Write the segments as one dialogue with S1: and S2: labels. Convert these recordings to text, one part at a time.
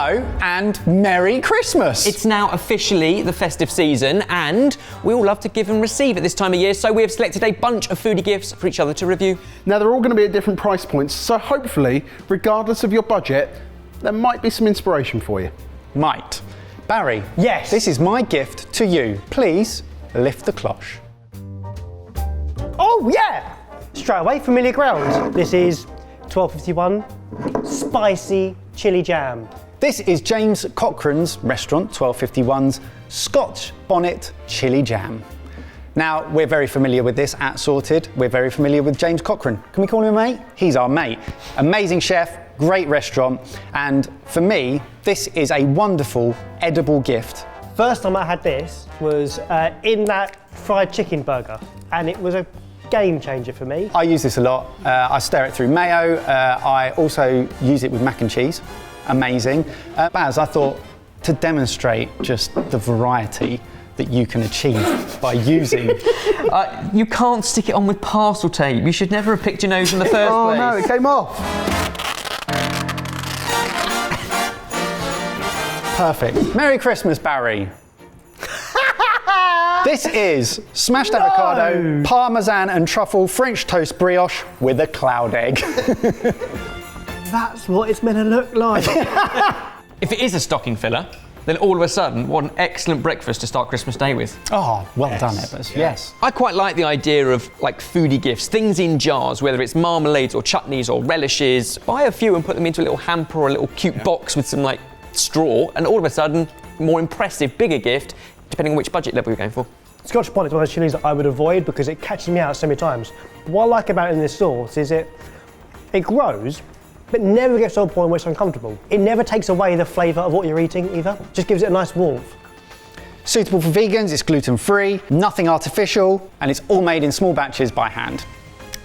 S1: Hello and Merry Christmas!
S2: It's now officially the festive season and we all love to give and receive at this time of year, so we have selected a bunch of foodie gifts for each other to review.
S3: Now they're all going to be at different price points, so hopefully, regardless of your budget, there might be some inspiration for you.
S1: Might. Barry.
S4: Yes.
S1: This is my gift to you. Please lift the cloche.
S4: Oh yeah! Straight away, familiar ground. This is 1251 spicy chili jam.
S1: This is James Cochrane's restaurant, 1251's Scotch Bonnet Chili Jam. Now, we're very familiar with this at Sorted. We're very familiar with James Cochrane. Can we call him a mate? He's our mate. Amazing chef, great restaurant, and for me, this is a wonderful, edible gift.
S4: First time I had this was in that fried chicken burger, and it was a game changer for me.
S1: I use this a lot. I stir it through mayo. I also use it with mac and cheese. Amazing. Baz, I thought to demonstrate just the variety that you can achieve by using.
S2: You can't stick it on with parcel tape. You should never have picked your nose in the first place.
S3: Oh no, it came off.
S1: Perfect. Merry Christmas, Barry. This is smashed avocado, parmesan and truffle French toast brioche with a cloud egg.
S4: That's what it's meant to look like.
S2: If it is a stocking filler, then all of a sudden, what an excellent breakfast to start Christmas Day with.
S1: Oh, well done, Evers. Yes.
S2: I quite like the idea of like foodie gifts, things in jars, whether it's marmalades or chutneys or relishes. Buy a few and put them into a little hamper or a little cute box with some like straw, and all of a sudden, more impressive, bigger gift, depending on which budget level you're going for.
S4: Scotch bonnet is one of those chilies that I would avoid because it catches me out so many times. What I like about it in this sauce is it grows, but never gets to a point where it's uncomfortable. It never takes away the flavour of what you're eating either. Just gives it a nice warmth.
S1: Suitable for vegans, it's gluten-free, nothing artificial, and it's all made in small batches by hand.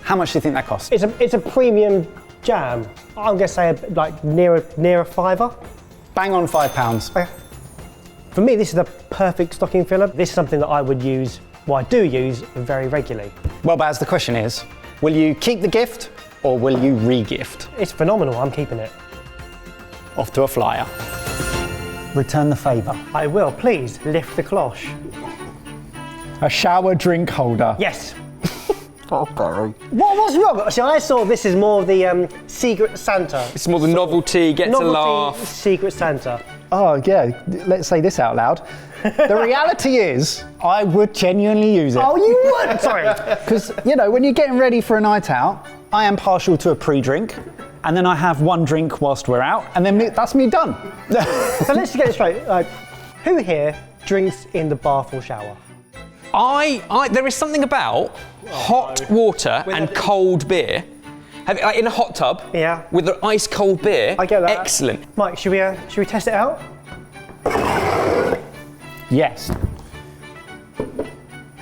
S1: How much do you think that costs?
S4: It's a premium jam. I'm gonna say like near a fiver.
S1: Bang on £5.
S4: Okay. For me, this is the perfect stocking filler. This is something that I would use, well, I do use very regularly.
S1: Well, Baz, the question is, will you keep the gift or will you re-gift?
S4: It's phenomenal, I'm keeping it.
S1: Off to a flyer. Return the favour.
S4: I will, please, lift the cloche.
S1: A shower drink holder.
S4: Yes.
S3: Oh, Barry.
S4: What's wrong? See, I saw this is more of the Secret Santa.
S2: It's more the novelty, get to laugh.
S4: Secret Santa.
S1: Oh, yeah, let's say this out loud. The reality is, I would genuinely use it.
S4: Oh, you would? Sorry.
S1: Because, you know, when you're getting ready for a night out, I am partial to a pre-drink, and then I have one drink whilst we're out, and then that's me done.
S4: So let's just get it straight. Who here drinks in the bath or shower?
S2: There is something about hot water and cold beer. Like in a hot tub,
S4: Yeah.
S2: with the ice cold beer.
S4: I get that.
S2: Excellent.
S4: Mike, should we test it out?
S1: Yes.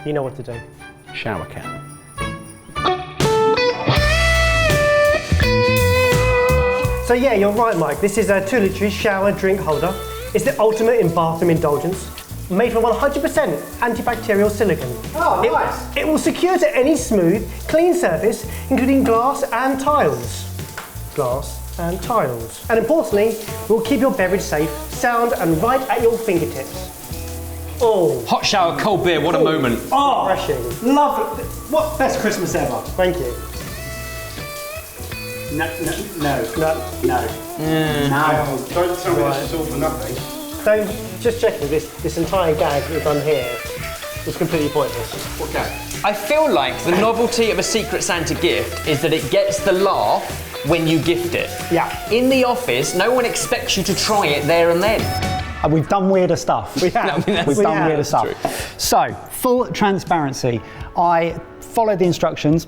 S4: You know what to do.
S3: Shower cap.
S4: So yeah, you're right, Mike. This is a 2 litre shower drink holder. It's the ultimate in bathroom indulgence. Made from 100% antibacterial silicone.
S1: Oh, nice.
S4: It will secure to any smooth, clean surface, including glass and tiles. Glass and tiles. And importantly, will keep your beverage safe, sound, and right at your fingertips. Oh.
S2: Hot shower, cold beer, what a moment.
S4: Oh, refreshing.
S5: Love it. What best Christmas ever?
S4: Thank you.
S5: No. Don't tell me this is all for nothing.
S4: So, just checking, this entire gag we've done here was completely pointless.
S5: Okay.
S2: I feel like the novelty of a Secret Santa gift is that it gets the laugh when you gift it.
S4: Yeah.
S2: In the office, no one expects you to try it there and then.
S1: We've done weirder stuff.
S4: We have.
S1: We've done weirder stuff. So, full transparency. I followed the instructions.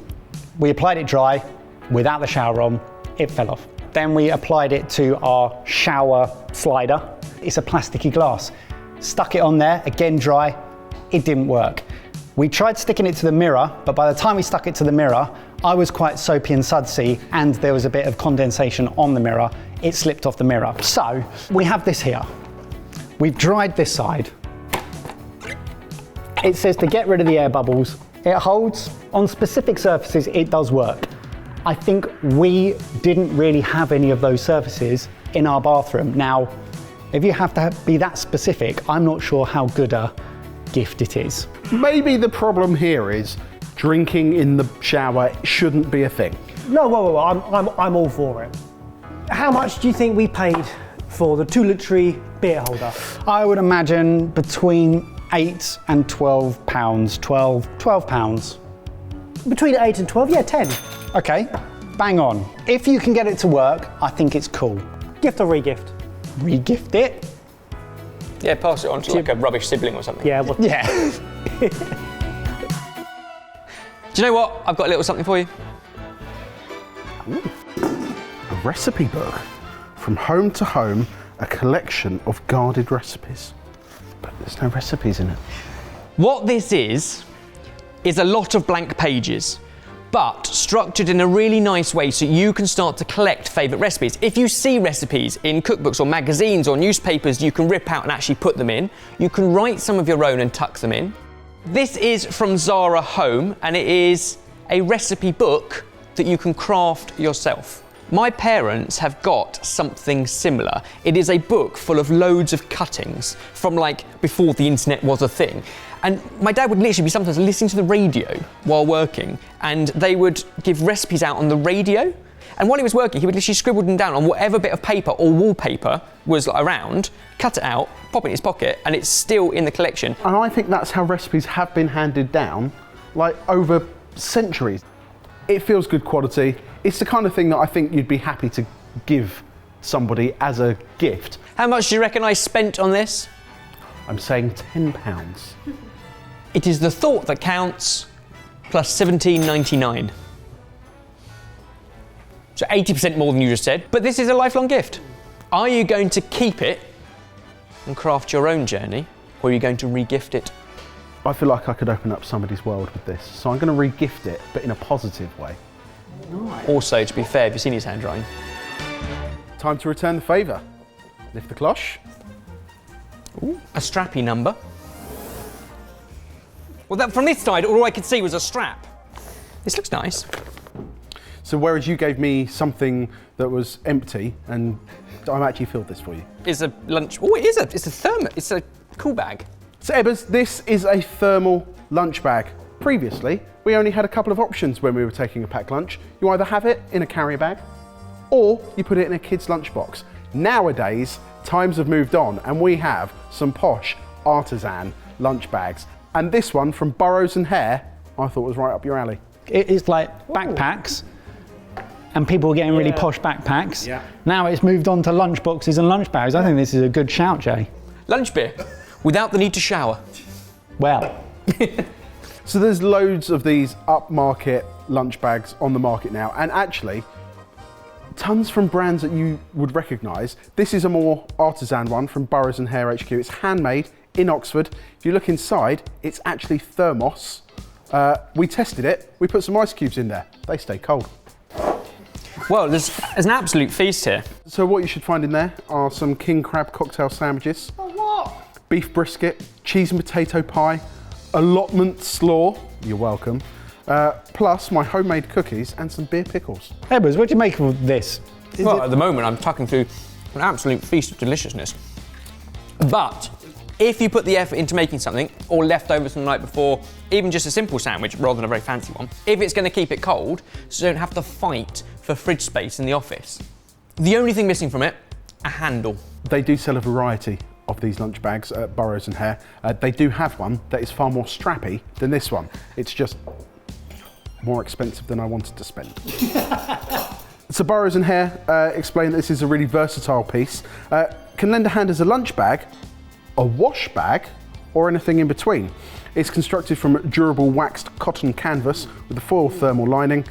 S1: We applied it dry, without the shower on. It fell off. Then we applied it to our shower slider. It's a plasticky glass. Stuck it on there, again dry. It didn't work. We tried sticking it to the mirror, but by the time we stuck it to the mirror, I was quite soapy and sudsy, and there was a bit of condensation on the mirror. It slipped off the mirror. So, we have this here. We've dried this side. It says to get rid of the air bubbles. It holds. On specific surfaces, it does work. I think we didn't really have any of those surfaces in our bathroom. Now, If you have to be that specific, I'm not sure how good a gift it is.
S3: Maybe the problem here is drinking in the shower shouldn't be a thing.
S4: No, whoa, I'm all for it. How much do you think we paid for the 2-litre beer holder?
S1: I would imagine between £8 and £12. 12 pounds.
S4: Between 8 and 12, yeah, 10.
S1: Okay, bang on. If you can get it to work, I think it's cool.
S4: Gift or re-gift?
S1: Re-gift it?
S2: Yeah, pass it on to like a rubbish sibling or something.
S4: Yeah, well,
S1: Yeah.
S2: Do you know what? I've got a little something for you.
S3: A recipe book. From home to home, a collection of guarded recipes. But there's no recipes in it.
S2: What this is a lot of blank pages, but structured in a really nice way so you can start to collect favourite recipes. If you see recipes in cookbooks or magazines or newspapers, you can rip out and actually put them in. You can write some of your own and tuck them in. This is from Zara Home, and it is a recipe book that you can craft yourself. My parents have got something similar. It is a book full of loads of cuttings from like before the internet was a thing. And my dad would literally be sometimes listening to the radio while working, and they would give recipes out on the radio. And while he was working, he would literally scribble them down on whatever bit of paper or wallpaper was around, cut it out, pop it in his pocket, and it's still in the collection.
S3: And I think that's how recipes have been handed down, like over centuries. It feels good quality. It's the kind of thing that I think you'd be happy to give somebody as a gift.
S2: How much do you reckon I spent on this?
S3: I'm saying £10.
S2: It is the thought that counts, plus £17.99. So 80% more than you just said, but this is a lifelong gift. Are you going to keep it and craft your own journey, or are you going to re-gift it?
S3: I feel like I could open up somebody's world with this, so I'm going to re-gift it, but in a positive way.
S2: Also, to be fair, have you seen his handwriting?
S3: Time to return the favour. Lift the cloche.
S2: A strappy number. Well, that, from this side, all I could see was a strap. This looks nice.
S3: So whereas you gave me something that was empty, and I'm actually filled this for you.
S2: It's a lunch. Oh, it is a. It's a thermos. It's a cool bag.
S3: So Ebbers, this is a thermal lunch bag. Previously, we only had a couple of options when we were taking a packed lunch. You either have it in a carrier bag, or you put it in a kid's lunchbox. Nowadays, times have moved on, and we have some posh artisan lunch bags. And this one from Burrows and Hare, I thought was right up your alley.
S1: It is like backpacks, and people were getting really posh backpacks.
S3: Yeah.
S1: Now it's moved on to lunch boxes and lunch bags. I think this is a good shout, Jay.
S2: Lunch beer, without the need to shower.
S1: Well,
S3: So there's loads of these upmarket lunch bags on the market now, and actually, tons from brands that you would recognise. This is a more artisan one from Burrows and Hare HQ. It's handmade in Oxford. If you look inside, it's actually thermos. We tested it. We put some ice cubes in there. They stay cold.
S2: Well, there's an absolute feast here.
S3: So what you should find in there are some king crab cocktail sandwiches. Oh, what? Beef brisket, cheese and potato pie, allotment slaw, you're welcome, plus my homemade cookies and some beer pickles.
S1: Ebbers, what do you make of this?
S2: Well, at the moment, I'm tucking through an absolute feast of deliciousness. But if you put the effort into making something, or leftovers from the night before, even just a simple sandwich rather than a very fancy one, if it's going to keep it cold, so you don't have to fight for fridge space in the office. The only thing missing from it, a handle.
S3: They do sell a variety of these lunch bags at Burrows and Hare. They do have one that is far more strappy than this one. It's just more expensive than I wanted to spend. So Burrows and Hare explain that this is a really versatile piece. Can lend a hand as a lunch bag, a wash bag, or anything in between. It's constructed from durable waxed cotton canvas with a foil thermal lining.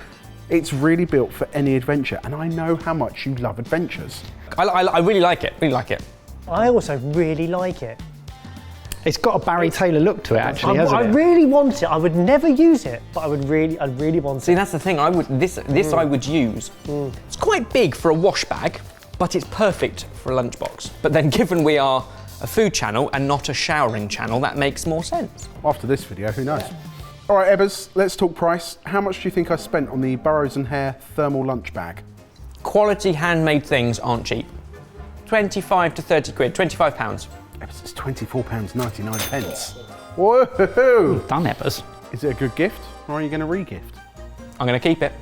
S3: It's really built for any adventure, and I know how much you love adventures.
S2: I really like it, really like it.
S4: I also really like it.
S1: It's got a Barry Taylor look to it, actually, hasn't
S4: I
S1: it?
S4: really want it. I would never use it, but I'd really want
S2: See,
S4: it.
S2: that's the thing, I would use. It's quite big for a wash bag, but it's perfect for a lunchbox. But then given we are a food channel and not a showering channel, that makes more sense.
S3: After this video, who knows? All right, Ebbers, let's talk price. How much do you think I spent on the Burrows and Hare thermal lunch bag?
S2: Quality handmade things aren't cheap. 25 to 30 quid, 25 pounds.
S3: It's £24.99. Whoa!
S1: Done, Ebbers.
S3: Is it a good gift, or are you going to re-gift?
S2: I'm going to keep it.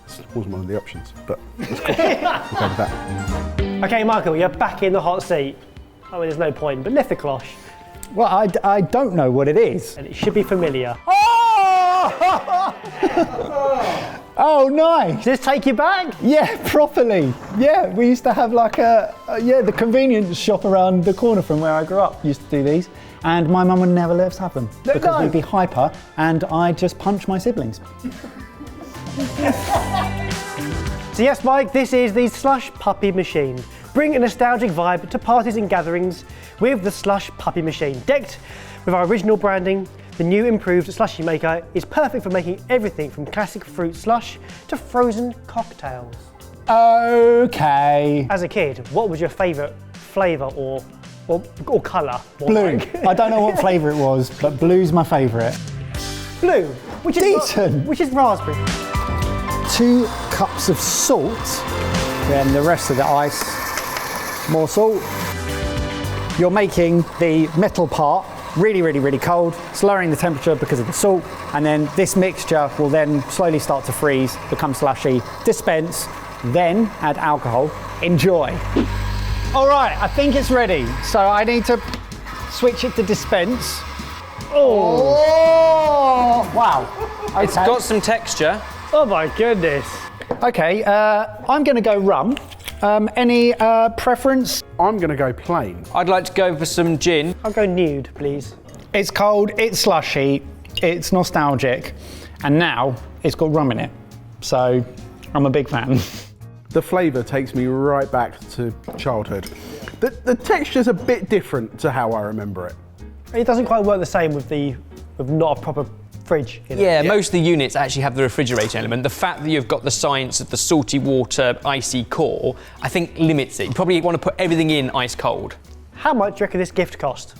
S3: This wasn't one of the options, but let's go. We'll go with that.
S4: Okay, Michael, you're back in the hot seat. I mean, there's no point, but lift the cloche,
S1: Well, I don't know what it is.
S4: and it should be familiar.
S1: Oh, nice.
S4: Does this take you back?
S1: Yeah, properly. Yeah, we used to have like the convenience shop around the corner from where I grew up used to do these. And my mum would never let us have them because we'd be hyper and I'd just punch my siblings.
S4: So yes, Mike, this is the Slush Puppy Machine. Bring a nostalgic vibe to parties and gatherings with the Slush Puppy Machine. Decked with our original branding, the new improved slushy maker is perfect for making everything from classic fruit slush to frozen cocktails.
S1: Okay.
S4: As a kid, what was your favourite flavour or colour?
S1: Blue. I don't know what flavour it was, but blue's my favourite.
S4: Blue, which is
S1: Decent.
S4: which is raspberry.
S1: 2 cups of salt, then the rest of the ice, more salt. You're making the metal part really, really, really cold. It's lowering the temperature because of the salt, and then this mixture will then slowly start to freeze, become slushy, dispense, then add alcohol. Enjoy. All right, I think it's ready. So I need to switch it to dispense. Oh, wow. Okay.
S2: It's got some texture.
S4: Oh my goodness.
S1: Okay, I'm going to go rum. Any preference?
S3: I'm going to go plain.
S2: I'd like to go for some gin.
S4: I'll go nude, please.
S1: It's cold, it's slushy, it's nostalgic, and now it's got rum in it. So I'm a big fan.
S3: The flavour takes me right back to childhood. The texture's a bit different to how I remember it.
S4: It doesn't quite work the same with not a proper fridge in it.
S2: Yeah, most of the units actually have the refrigerator element. The fact that you've got the science of the salty water, icy core, I think limits it. You probably want to put everything in ice cold.
S4: How much do you reckon this gift cost?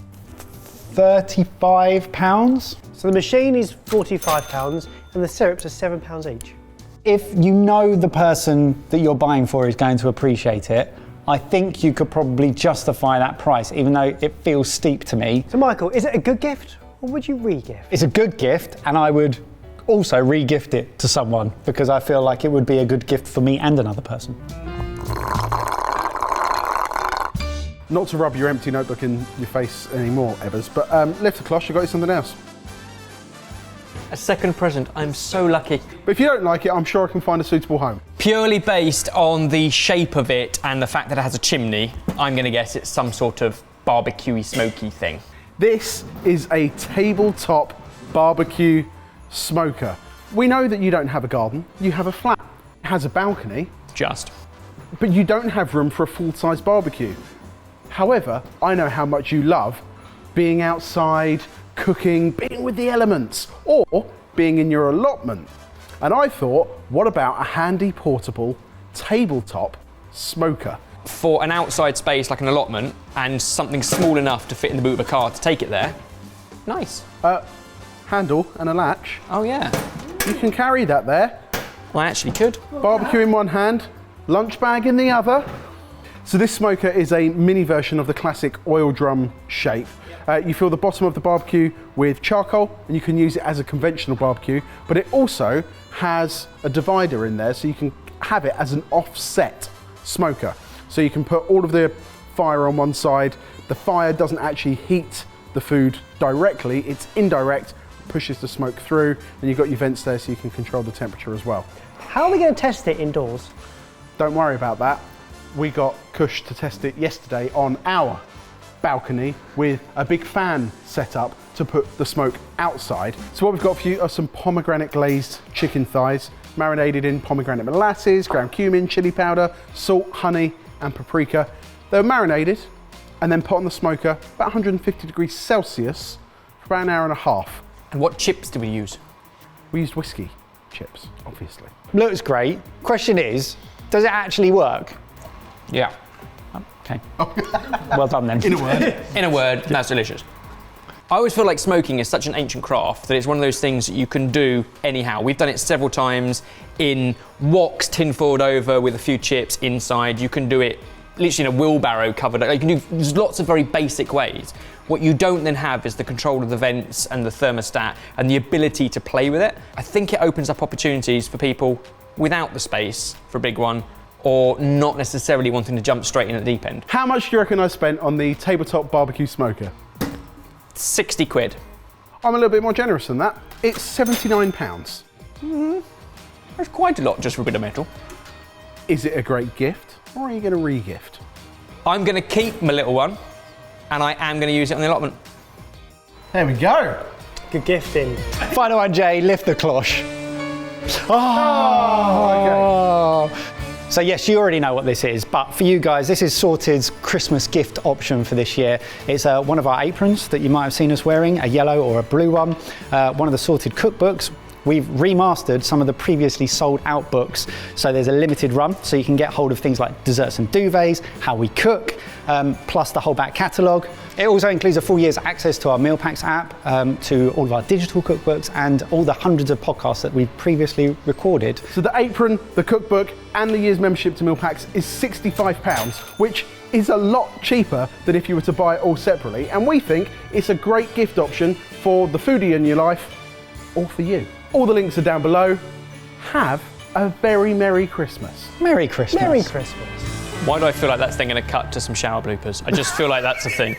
S1: £35.
S4: So the machine is £45 and the syrups are £7 each.
S1: If you know the person that you're buying for is going to appreciate it, I think you could probably justify that price, even though it feels steep to me.
S4: So Michael, is it a good gift or would you re-gift?
S1: It's a good gift, and I would also re-gift it to someone because I feel like it would be a good gift for me and another person.
S3: Not to rub your empty notebook in your face anymore, Ebbers, but lift the cloche, I got you something else.
S2: A second present. I'm so lucky.
S3: But if you don't like it, I'm sure I can find a suitable home.
S2: Purely based on the shape of it and the fact that it has a chimney, I'm going to guess it's some sort of barbecue-y, smoky thing.
S3: This is a tabletop barbecue smoker. We know that you don't have a garden, you have a flat. It has a balcony,
S2: Just.
S3: but you don't have room for a full-size barbecue. However, I know how much you love being outside, cooking, being with the elements, or being in your allotment. And I thought, what about a handy portable tabletop smoker?
S2: For an outside space like an allotment and something small enough to fit in the boot of a car to take it there, nice.
S3: Handle and a latch.
S2: Oh yeah.
S3: You can carry that there.
S2: Well, I actually could.
S3: Barbecue in one hand, lunch bag in the other. So this smoker is a mini version of the classic oil drum shape. You fill the bottom of the barbecue with charcoal and you can use it as a conventional barbecue, but it also has a divider in there so you can have it as an offset smoker. So you can put all of the fire on one side. The fire doesn't actually heat the food directly, it's indirect, pushes the smoke through, and you've got your vents there so you can control the temperature as well.
S4: How are we going to test it indoors?
S3: Don't worry about that. We got Kush to test it yesterday on our balcony with a big fan set up to put the smoke outside. So what we've got for you are some pomegranate glazed chicken thighs, marinated in pomegranate molasses, ground cumin, chili powder, salt, honey, and paprika. They were marinated and then put on the smoker about 150 degrees Celsius for about an hour and a half.
S2: And what chips do we use?
S3: We used whiskey chips, obviously.
S1: Looks great. Question is, does it actually work?
S2: Yeah.
S1: Okay. Well done then.
S3: In a word.
S2: In a word, that's delicious. I always feel like smoking is such an ancient craft that it's one of those things that you can do anyhow. We've done it several times in woks, tin foiled over with a few chips inside. You can do it literally in a wheelbarrow covered. Like, you can do, there's lots of very basic ways. What you don't then have is the control of the vents and the thermostat and the ability to play with it. I think it opens up opportunities for people without the space for a big one, or not necessarily wanting to jump straight in at the deep end.
S3: How much do you reckon I spent on the tabletop barbecue smoker?
S2: 60 quid.
S3: I'm a little bit more generous than that. It's £79.
S2: That's quite a lot just for a bit of metal.
S3: Is it a great gift, or are you going to re-gift?
S2: I'm going to keep my little one, and I am going to use it on the allotment.
S3: There we go.
S4: Good gifting.
S1: Final one, Jay, lift the cloche.
S3: Oh, okay.
S1: So yes, you already know what this is, but for you guys, this is Sorted's Christmas gift option for this year. It's one of our aprons that you might have seen us wearing, a yellow or a blue one, one of the Sorted cookbooks. We've remastered some of the previously sold out books, so there's a limited run, so you can get hold of things like desserts and duvets, how we cook, plus the whole back catalogue. It also includes a full year's access to our Meal Packs app, to all of our digital cookbooks, and all the hundreds of podcasts that we've previously recorded.
S3: So the apron, the cookbook, and the year's membership to Meal Packs is £65, which is a lot cheaper than if you were to buy it all separately. And we think it's a great gift option for the foodie in your life, or for you. All the links are down below. Have a very Merry Christmas.
S1: Merry Christmas.
S4: Merry Christmas.
S2: Why do I feel like that's then going to cut to some shower bloopers? I just feel like that's a thing.